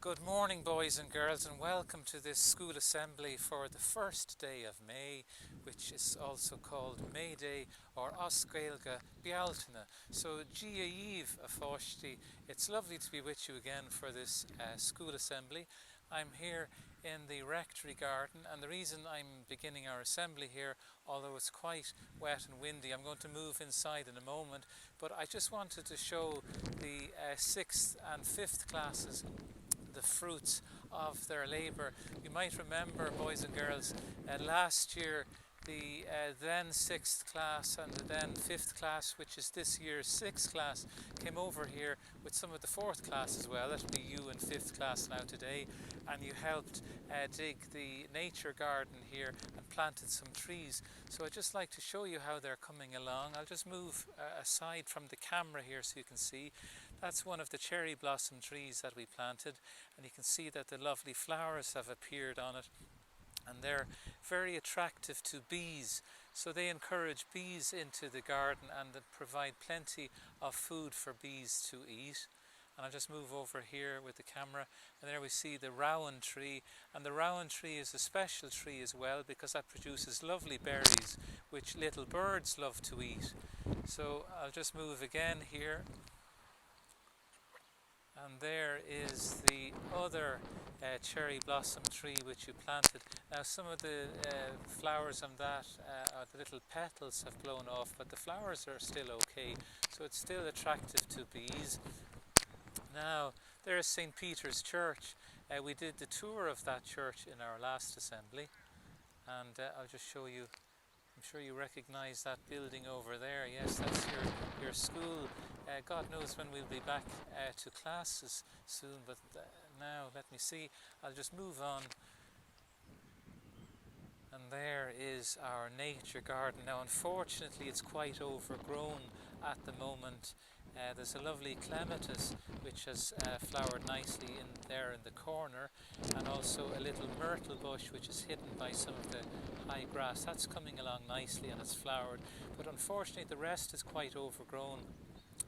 Good morning, boys and girls, and welcome to this school assembly for the first day of May, which is also called May Day or Os Gaeilge Bealtaine. So, Gia Eve Afashti, it's lovely to be with you again for this school assembly. I'm here in the rectory garden, and the reason I'm beginning our assembly here, although it's quite wet and windy, I'm going to move inside in a moment, but I just wanted to show the 6th and 5th classes the fruits of their labour. You might remember, boys and girls, last year the then 6th class and the then 5th class, which is this year's 6th class, came over here with some of the 4th class as well. That'll be you in 5th class now today, and you helped dig the nature garden here and planted some trees. So I'd just like to show you how they're coming along. I'll just move aside from the camera here so you can see. That's one of the cherry blossom trees that we planted, and you can see that the lovely flowers have appeared on it, and they're very attractive to bees, so they encourage bees into the garden and provide plenty of food for bees to eat. And I'll just move over here with the camera, and there we see the Rowan Tree, and the Rowan Tree is a special tree as well because that produces lovely berries which little birds love to eat. So I'll just move again here. And there is the other cherry blossom tree which you planted. Now some of the flowers on that, the little petals have blown off, but the flowers are still okay, so it's still attractive to bees. Now there's St. Peter's Church. We did the tour of that church in our last assembly, and I'll just show you. I'm sure you recognise that building over there. Yes, that's your school. God knows when we'll be back to classes soon, but now let me see. I'll just move on. And there is our nature garden. Now unfortunately it's quite overgrown at the moment. There's a lovely clematis which has flowered nicely in there in the corner, and also a little myrtle bush which is hidden by some of the high grass. That's coming along nicely and it's flowered, but unfortunately the rest is quite overgrown.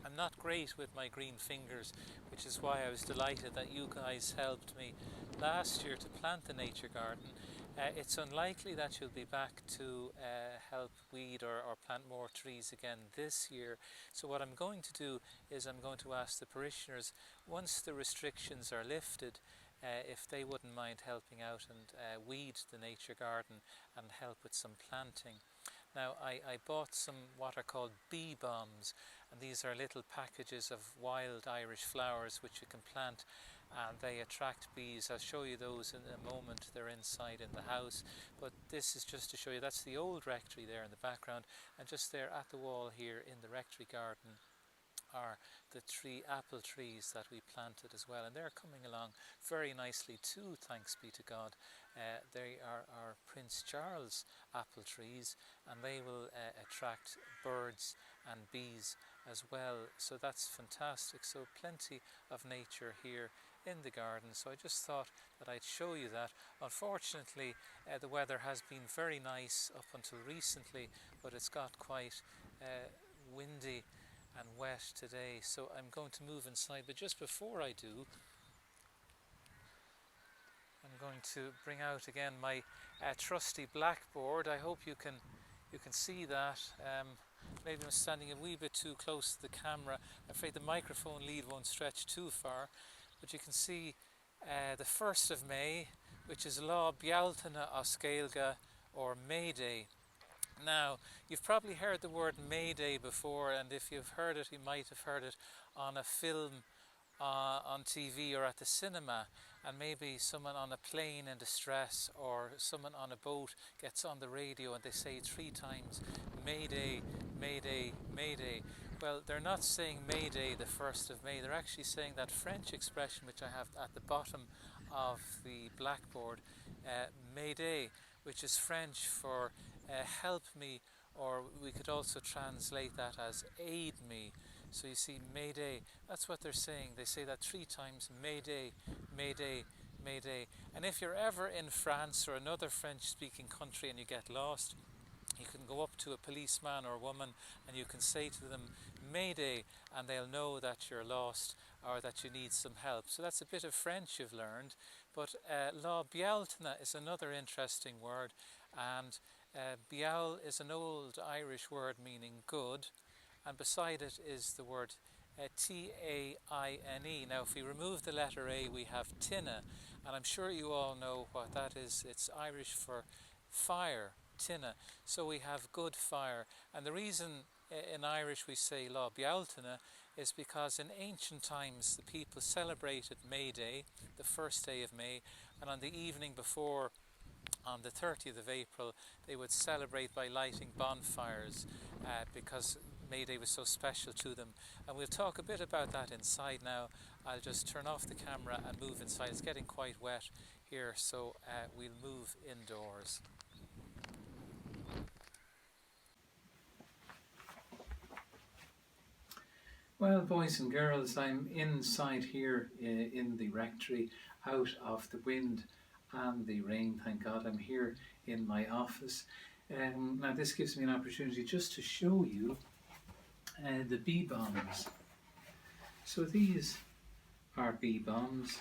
I'm not great with my green fingers, which is why I was delighted that you guys helped me last year to plant the nature garden. It's unlikely that you'll be back to help weed or plant more trees again this year. So what I'm going to do is I'm going to ask the parishioners, once the restrictions are lifted, if they wouldn't mind helping out and weed the nature garden and help with some planting. Now I bought some what are called bee bombs, and these are little packages of wild Irish flowers which you can plant, and they attract bees. I'll show you those in a moment. They're inside in the house, but this is just to show you. That's the old rectory there in the background, and just there at the wall here in the rectory garden are the 3 apple trees that we planted as well, and they're coming along very nicely too, thanks be to God. They are our Prince Charles apple trees, and they will attract birds and bees as well, so that's fantastic. So plenty of nature here in the garden, so I just thought that I'd show you that. Unfortunately the weather has been very nice up until recently, but it's got quite windy and wet today, so I'm going to move inside. But just before I do, I'm going to bring out again my trusty blackboard. I hope you can see that. Maybe I'm standing a wee bit too close to the camera. I'm afraid the microphone lead won't stretch too far, but you can see the 1st of May, which is Lá Bealtaine Os Gaeilge, or May Day. Now, you've probably heard the word May Day before, and if you've heard it, you might have heard it on a film on TV or at the cinema, and maybe someone on a plane in distress or someone on a boat gets on the radio and they say 3 times, May Day, May Day, May Day. Well, they're not saying May Day the 1st of May, they're actually saying that French expression which I have at the bottom of the blackboard, May Day, which is French for help me, or we could also translate that as aid me. So you see, May Day, that's what they're saying. They say that 3 times, May Day, May Day, May Day. And if you're ever in France or another French-speaking country and you get lost, you can go up to a policeman or woman and you can say to them, May Day, and they'll know that you're lost or that you need some help. So that's a bit of French you've learned. But lá bealtaine is another interesting word, and beal is an old Irish word meaning good, and beside it is the word Taine. Now if we remove the letter A, we have tinna, and I'm sure you all know what that is. It's Irish for fire, tinna. So we have good fire, and the reason in Irish we say lá bealtaine is because in ancient times the people celebrated May Day, the first day of May, and on the evening before, on the 30th of April, they would celebrate by lighting bonfires because May Day was so special to them. And we'll talk a bit about that inside now. I'll just turn off the camera and move inside. It's getting quite wet here, so we'll move indoors. Well, boys and girls, I'm inside here in the rectory, out of the wind and the rain. Thank God I'm here in my office. Now this gives me an opportunity just to show you the bee bombs. So these are bee bombs.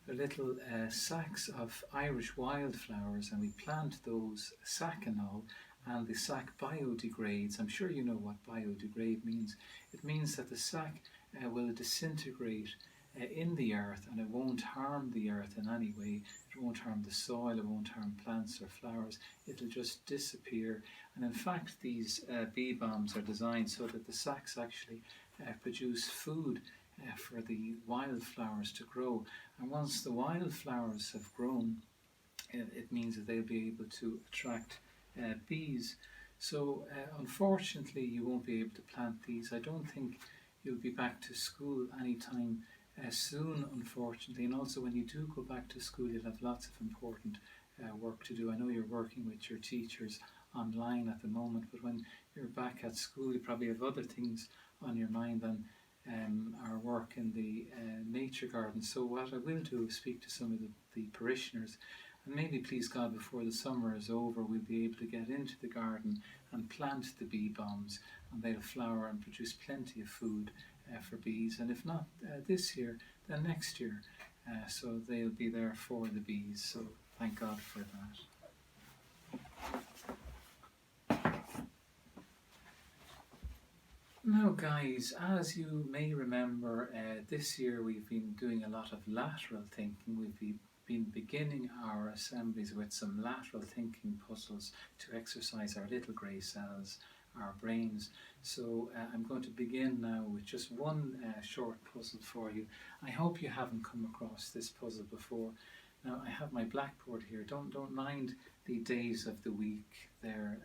They're little sacks of Irish wildflowers, and we plant those sack and all, and the sack biodegrades. I'm sure you know what biodegrade means. It means that the sack will disintegrate in the earth, and it won't harm the earth in any way. It won't harm the soil, it won't harm plants or flowers. It'll just disappear. And in fact, these bee bombs are designed so that the sacks actually produce food for the wildflowers to grow. And once the wildflowers have grown, it means that they'll be able to attract bees. So unfortunately you won't be able to plant these. I don't think you'll be back to school anytime soon, unfortunately. And also when you do go back to school, you'll have lots of important work to do. I know you're working with your teachers online at the moment, but when you're back at school you probably have other things on your mind than our work in the nature garden. So what I will do is speak to some of the parishioners, and maybe, please God, before the summer is over, we'll be able to get into the garden and plant the bee bombs, and they'll flower and produce plenty of food for bees. And if not this year, then next year. So they'll be there for the bees. So thank God for that. Now guys, as you may remember, this year we've been doing a lot of lateral thinking. We've been beginning our assemblies with some lateral thinking puzzles to exercise our little grey cells, our brains. So I'm going to begin now with just one short puzzle for you. I hope you haven't come across this puzzle before. Now I have my blackboard here. Don't mind the days of the week there.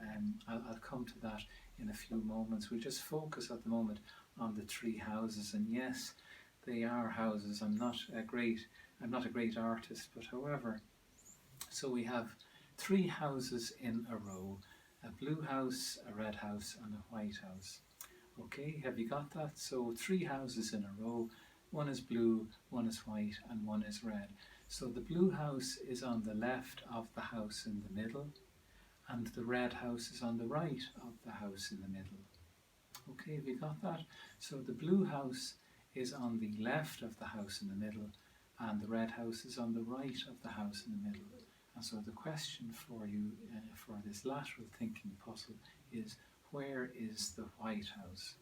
I'll come to that in a few moments. We'll just focus at the moment on the three houses, and yes, they are houses. I'm not a great artist, but however, so we have three houses in a row: a blue house, a red house, and a white house. Okay, have you got that? So three houses in a row. One is blue, one is white, and one is red. So the blue house is on the left of the house in the middle, and the red house is on the right of the house in the middle. Okay, have you got that? So the blue house is on the left of the house in the middle, and the red house is on the right of the house in the middle. And so the question for you for this lateral thinking puzzle is, where is the white house?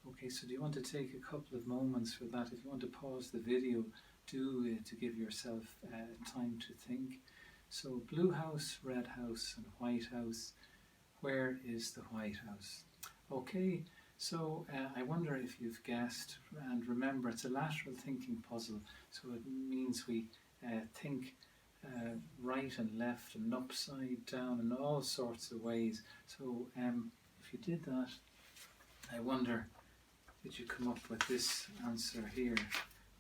Okay, so do you want to take a couple of moments for that? If you want to pause the video, do to give yourself time to think. So blue house, red house, and white house. Where is the white house? Okay, so I wonder if you've guessed, and remember it's a lateral thinking puzzle, so it means we think right and left and upside down in all sorts of ways. So if you did that, I wonder, did you come up with this answer here?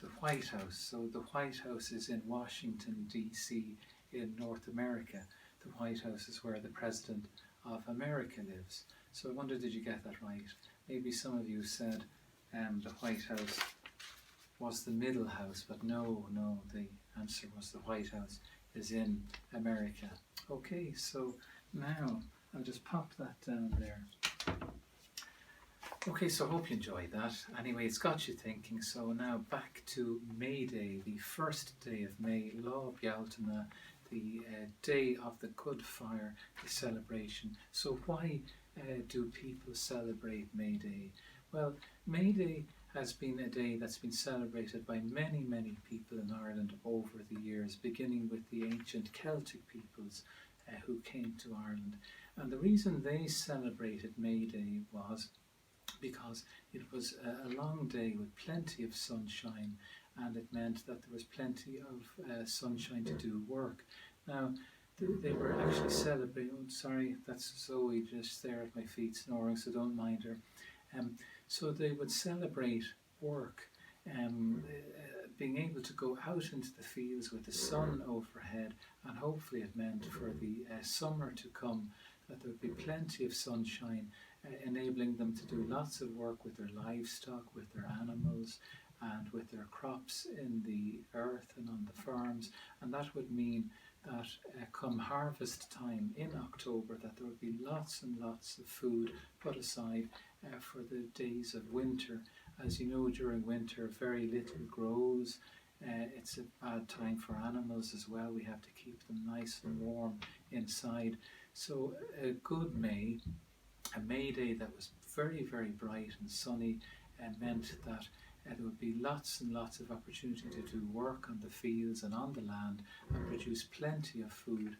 The White House. So the White House is in Washington, D.C. in North America. The White House is where the President of America lives. So I wonder, did you get that right? Maybe some of you said the White House was the middle house, but no, the answer was the White House is in America. Okay, so now I'll just pop that down there. Okay, so I hope you enjoyed that. Anyway, it's got you thinking. So now back to May Day, the first day of May, Lá Bealtaine, the day of the Good Fire, the celebration. So why do people celebrate May Day? Well, May Day has been a day that's been celebrated by many, many people in Ireland over the years, beginning with the ancient Celtic peoples who came to Ireland. And the reason they celebrated May Day was because it was a long day with plenty of sunshine, and it meant that there was plenty of sunshine to do work. Now, they were actually celebrating. Oh, sorry, that's Zoe just there at my feet snoring, so don't mind her. So they would celebrate work, being able to go out into the fields with the sun overhead, and hopefully it meant for the summer to come that there would be plenty of sunshine, enabling them to do lots of work with their livestock, with their animals, and with their crops in the earth and on the farms. And that would mean that come harvest time in October, that there would be lots and lots of food put aside for the days of winter. As you know, during winter very little grows. It's a bad time for animals as well. We have to keep them nice and warm inside. So a good May, a May Day that was very, very bright and sunny, meant that there would be lots and lots of opportunity to do work on the fields and on the land and produce plenty of food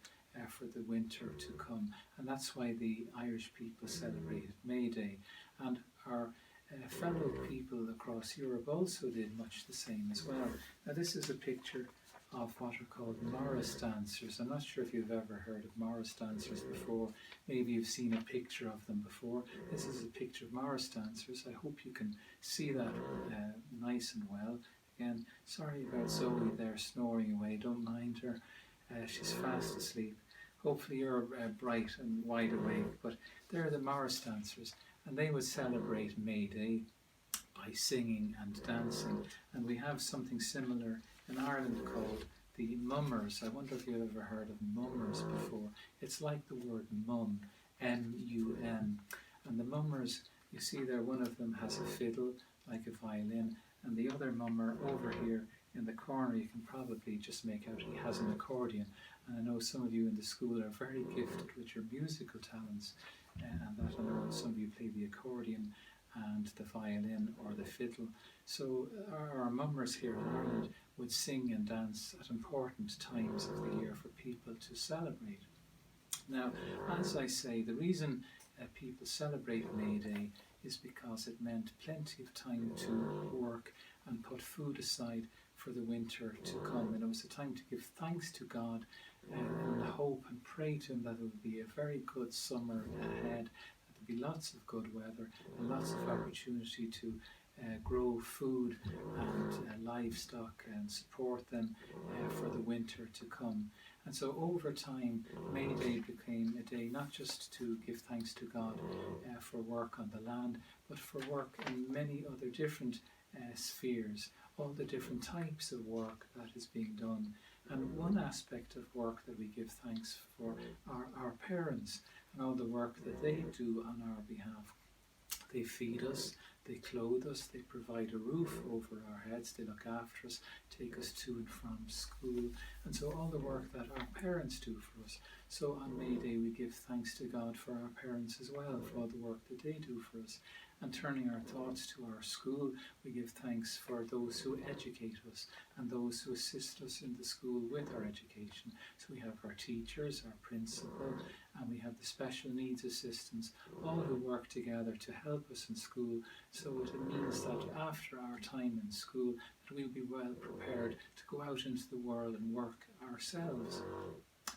for the winter to come. And that's why the Irish people celebrated May Day. And our fellow people across Europe also did much the same as well. Now this is a picture of what are called Morris dancers. I'm not sure if you've ever heard of Morris dancers before. Maybe you've seen a picture of them before. This is a picture of Morris dancers. I hope you can see that nice and well. Again, sorry about Zoe there snoring away. Don't mind her. She's fast asleep. Hopefully you're bright and wide awake. But they're the Morris dancers, and they would celebrate May Day by singing and dancing. And we have something similar in Ireland called the mummers. I wonder if you've ever heard of mummers before. It's like the word mum, M-U-M. And the mummers, you see there, one of them has a fiddle, like a violin, and the other mummer over here in the corner, you can probably just make out he has an accordion. And I know some of you in the school are very gifted with your musical talents, and that I know some of you play the accordion and the violin or the fiddle. So our mummers here in Ireland would sing and dance at important times of the year for people to celebrate. Now, as I say, the reason people celebrate May Day is because it meant plenty of time to work and put food aside for the winter to come. And it was a time to give thanks to God and hope and pray to Him that it would be a very good summer ahead, that there'd be lots of good weather and lots of opportunity to grow food and livestock and support them for the winter to come. And so over time, May Day became a day not just to give thanks to God for work on the land, but for work in many other different spheres, all the different types of work that is being done. And one aspect of work that we give thanks for are our parents and all the work that they do on our behalf. They feed us, they clothe us, they provide a roof over our heads, they look after us, take us to and from school, and so all the work that our parents do for us. So on May Day we give thanks to God for our parents as well, for all the work that they do for us. And turning our thoughts to our school, we give thanks for those who educate us and those who assist us in the school with our education. So we have our teachers, our principal, and we have the special needs assistants, all who work together to help us in school. So it means that after our time in school, that we'll be well prepared to go out into the world and work ourselves.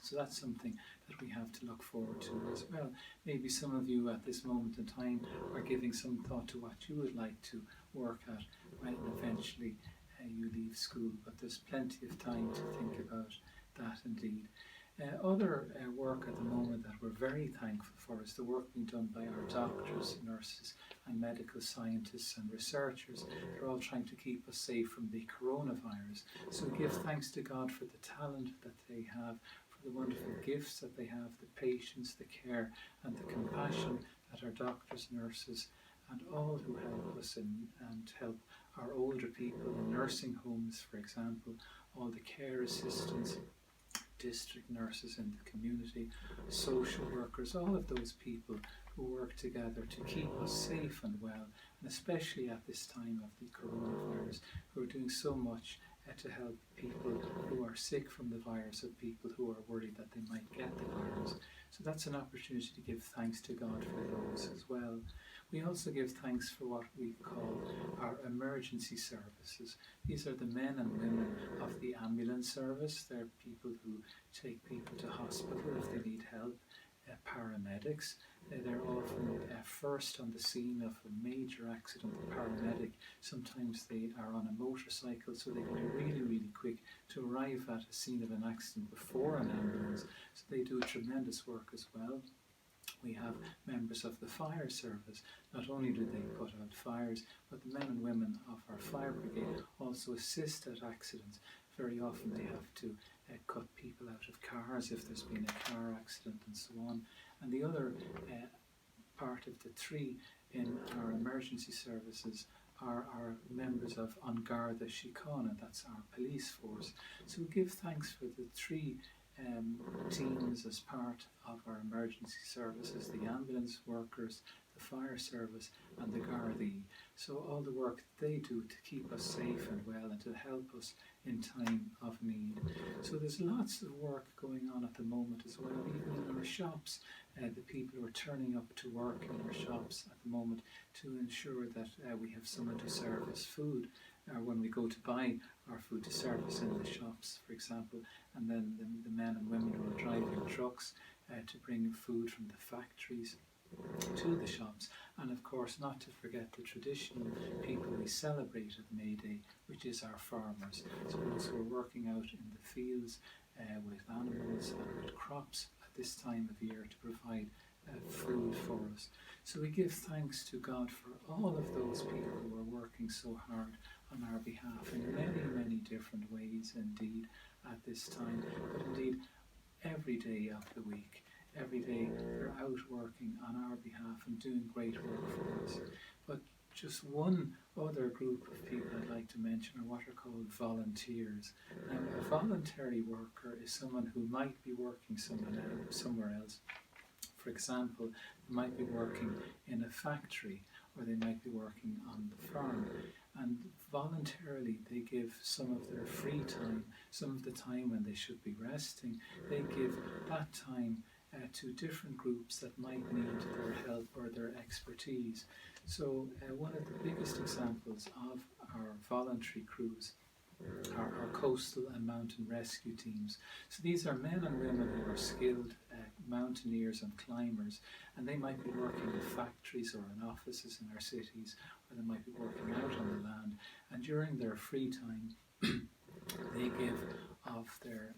So that's something that we have to look forward to as well. Maybe some of you at this moment in time are giving some thought to what you would like to work at when eventually you leave school, but there's plenty of time to think about that indeed. Other work at the moment that we're very thankful for is the work being done by our doctors, nurses and medical scientists and researchers. They're all trying to keep us safe from the coronavirus. So we give thanks to God for the talent that they have, the wonderful gifts that they have, the patience, the care and the compassion that our doctors, nurses and all who help us and help our older people in nursing homes, for example, all the care assistants, district nurses in the community, social workers, all of those people who work together to keep us safe and well, and especially at this time of the coronavirus, who are doing so much to help people who are sick from the virus, of people who are worried that they might get the virus. So that's an opportunity to give thanks to God for those as well. We also give thanks for what we call our emergency services. These are the men and women of the ambulance service. They're people who take people to hospital if they need help. Paramedics. They're often first on the scene of a major accident. The paramedic, sometimes they are on a motorcycle, so they can be really, really quick to arrive at a scene of an accident before an ambulance. So they do tremendous work as well. We have members of the fire service. Not only do they put out fires, but the men and women of our fire brigade also assist at accidents. Very often they have to cut people out of cars if there's been a car accident and so on. And the other part of the three in our emergency services are our members of Garda Síochána, that's our police force. So we give thanks for the three teams as part of our emergency services, the ambulance workers, the fire service and the Gardaí. So all the work they do to keep us safe and well and to help us in time of need. So there's lots of work going on at the moment as well, even in our shops. The people who are turning up to work in our shops at the moment to ensure that we have someone to serve us food when we go to buy our food, to serve us in the shops, for example, and then the men and women who are driving trucks to bring food from the factories to the shops, and of course not to forget the traditional people we celebrate at May Day, which is our farmers. So those who are working out in the fields with animals and with crops at this time of year to provide food for us. So we give thanks to God for all of those people who are working so hard on our behalf in many, many different ways indeed at this time, but indeed every day of the week. Every day they're out working on our behalf and doing great work for us. But just one other group of people I'd like to mention are what are called volunteers. Now, a voluntary worker is someone who might be working somewhere else. For example, they might be working in a factory or they might be working on the farm. And voluntarily they give some of their free time, some of the time when they should be resting, they give that time to different groups that might need their help or their expertise. So one of the biggest examples of our voluntary crews are our coastal and mountain rescue teams. So these are men and women who are skilled mountaineers and climbers, and they might be working in factories or in offices in our cities, or they might be working out on the land, and during their free time they give of their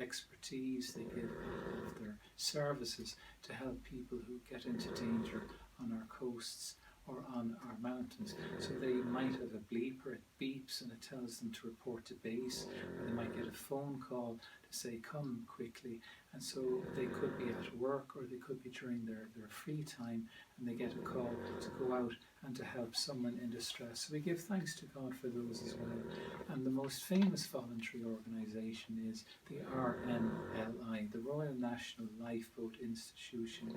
expertise, they give of their services to help people who get into danger on our coasts or on our mountains. So they might have a bleeper, it beeps and it tells them to report to base, or they might get a phone call to say come quickly, and so they could be at work or they could be during their free time and they get a call to go out and to help someone in distress. So we give thanks to God for those as well. And the most famous voluntary organisation is the RNLI, the Royal National Lifeboat Institution.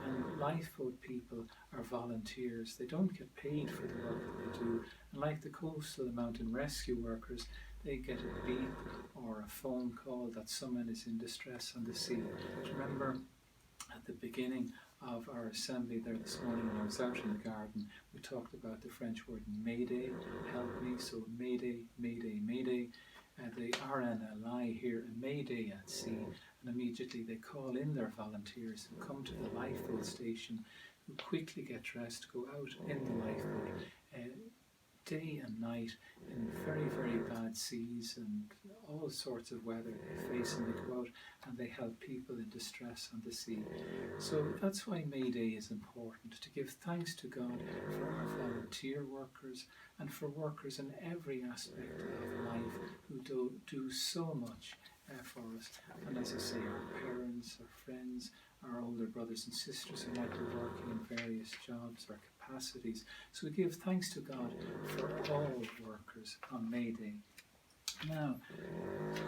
And lifeboat people are volunteers. They don't get paid for the work that they do. And like the coastal and mountain rescue workers, they get a beep or a phone call that someone is in distress on the sea. Remember at the beginning of our assembly there this morning when I was out in the garden, we talked about the French word Mayday, help me. So Mayday, Mayday, Mayday. The RNLI hear a Mayday at sea, and immediately they call in their volunteers who come to the lifeboat station, who quickly get dressed, go out in the lifeboat day and night in very, very bad seas and all sorts of weather they face, and they go out and they help people in distress on the sea. So that's why May Day is important, to give thanks to God for our volunteer workers and for workers in every aspect of life who do so much for us. And as I say, our parents, our friends, our older brothers and sisters who might be working in various jobs or capacities. So we give thanks to God for all workers on May Day. Now,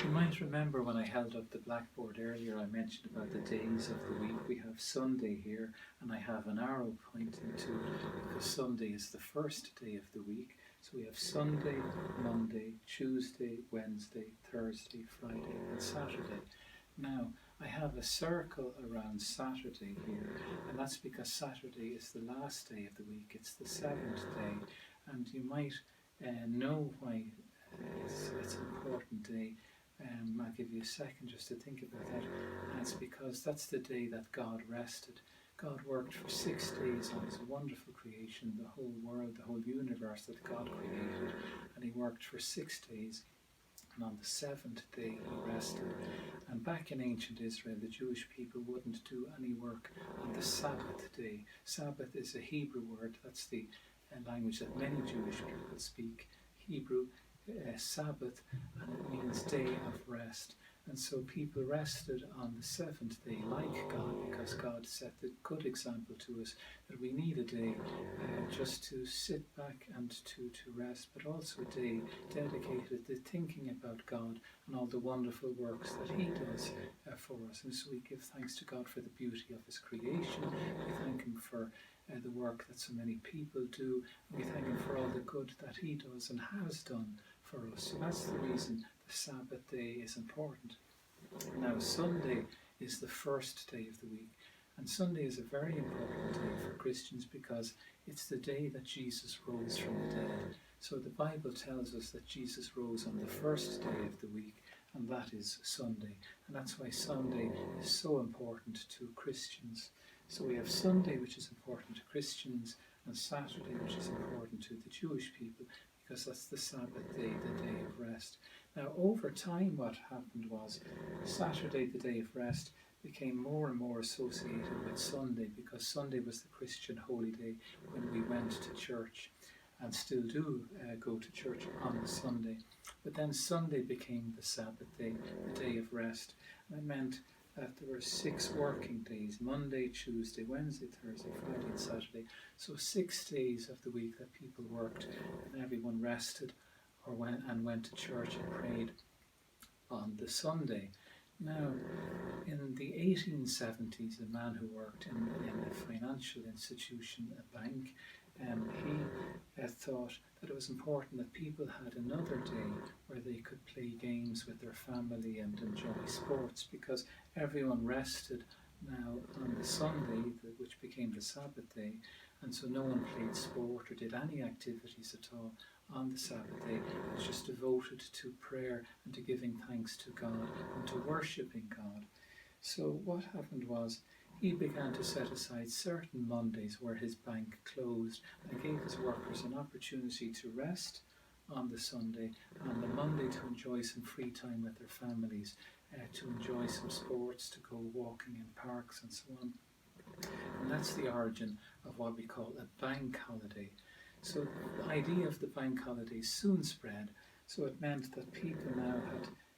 you might remember when I held up the blackboard earlier, I mentioned about the days of the week. We have Sunday here, and I have an arrow pointing to it because Sunday is the first day of the week. So we have Sunday, Monday, Tuesday, Wednesday, Thursday, Friday, and Saturday. Now, I have a circle around Saturday here, and that's because Saturday is the last day of the week. It's the seventh day, and you might know why it's an important day. I'll give you a second just to think about that. And it's because that's the day that God rested. God worked for 6 days on his wonderful creation, the whole world, the whole universe that God created. And he worked for 6 days. And on the seventh day he rested. And back in ancient Israel, the Jewish people wouldn't do any work on the Sabbath day. Sabbath is a Hebrew word. That's the language that many Jewish people speak. Hebrew. Sabbath, and it means day of rest. And so people rested on the seventh day like God, because God set the good example to us that we need a day just to sit back and to rest, but also a day dedicated to thinking about God and all the wonderful works that he does for us. And so we give thanks to God for the beauty of his creation. We thank him for the work that so many people do. We thank him for all the good that he does and has done for us. So that's the reason the Sabbath day is important. Now, Sunday is the first day of the week, and Sunday is a very important day for Christians because it's the day that Jesus rose from the dead. So the Bible tells us that Jesus rose on the first day of the week, and that is Sunday. And that's why Sunday is so important to Christians. So we have Sunday, which is important to Christians, and Saturday, which is important to the Jewish people, because that's the Sabbath day, the day of rest. Now, over time, what happened was Saturday, the day of rest, became more and more associated with Sunday, because Sunday was the Christian holy day when we went to church, and still do go to church on a Sunday. But then Sunday became the Sabbath day, the day of rest. And it meant that there were 6 working days: Monday, Tuesday, Wednesday, Thursday, Friday and Saturday. So 6 days of the week that people worked and everyone rested or went to church and prayed on the Sunday. Now, in the 1870s, a man who worked in a financial institution, a bank, he thought that it was important that people had another day where they could play games with their family and enjoy sports, because everyone rested now on the Sunday, which became the Sabbath day, and so no one played sport or did any activities at all on the Sabbath day. It was just devoted to prayer and to giving thanks to God and to worshipping God. So what happened was he began to set aside certain Mondays where his bank closed and gave his workers an opportunity to rest on the Sunday, and on the Monday to enjoy some free time with their families, to enjoy some sports, to go walking in parks and so on. And that's the origin of what we call a bank holiday. So the idea of the bank holiday soon spread, so it meant that people now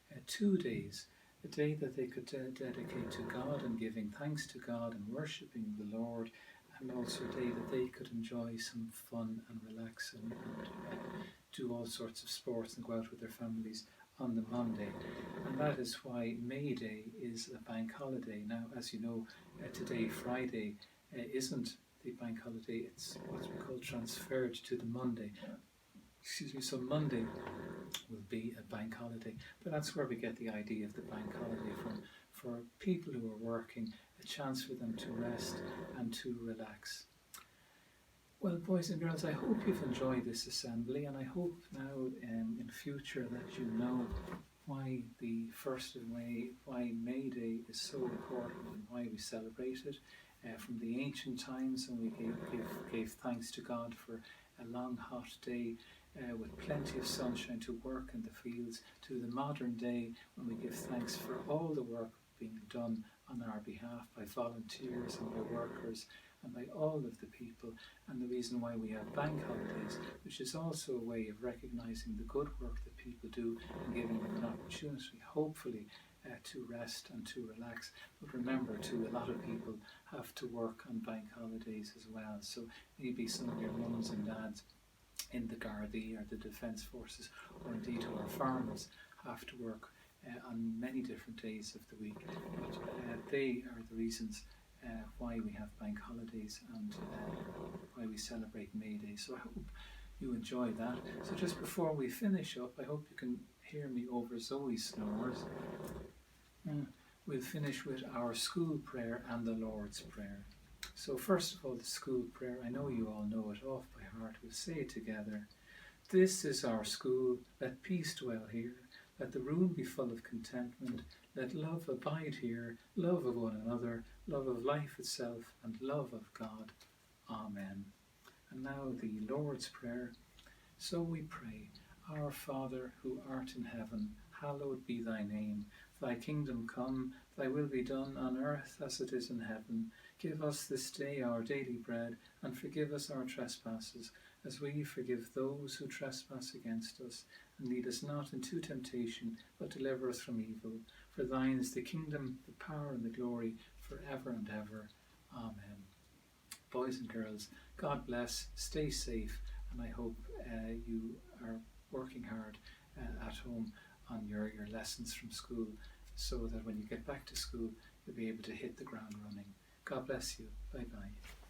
had 2 days, a day that they could dedicate to God and giving thanks to God and worshipping the Lord, and also a day that they could enjoy some fun and relax and do all sorts of sports and go out with their families on the Monday. And that is why May Day is a bank holiday. Now, as you know, today, Friday, isn't the bank holiday. It's what we call transferred to the Monday. So Monday will be a bank holiday. But that's where we get the idea of the bank holiday from. For people who are working, a chance for them to rest and to relax. Well, boys and girls, I hope you've enjoyed this assembly, and I hope now in future that you know why the 1st of May, why May Day is so important and why we celebrate it. From the ancient times, when we gave thanks to God for a long hot day with plenty of sunshine to work in the fields, to the modern day when we give thanks for all the work being done on our behalf by volunteers and by workers and by all of the people, and the reason why we have bank holidays, which is also a way of recognising the good work that people do and giving them an opportunity, hopefully, to rest and to relax. But remember too, a lot of people have to work on bank holidays as well. So maybe some of your mums and dads in the Gardaí or the Defence Forces, or indeed who are farmers, have to work on many different days of the week. But they are the reasons why we have bank holidays and why we celebrate May Day. So I hope you enjoy that. So just before we finish up, I hope you can hear me over Zoe's snores. We'll finish with our school prayer and the Lord's Prayer. So first of all, the school prayer. I know you all know it off by heart. We'll say it together. This is our school. Let peace dwell here. Let the room be full of contentment. Let love abide here. Love of one another. Love of life itself. And love of God. Amen. And now the Lord's Prayer. So we pray. Our Father, who art in heaven, hallowed be thy name. Thy kingdom come, thy will be done on earth as it is in heaven. Give us this day our daily bread, and forgive us our trespasses, as we forgive those who trespass against us. And lead us not into temptation, but deliver us from evil. For thine is the kingdom, the power, and the glory, forever and ever. Amen. Boys and girls, God bless, stay safe, and I hope you are working hard at home on your lessons from school, so that when you get back to school, you'll be able to hit the ground running. God bless you. Bye-bye.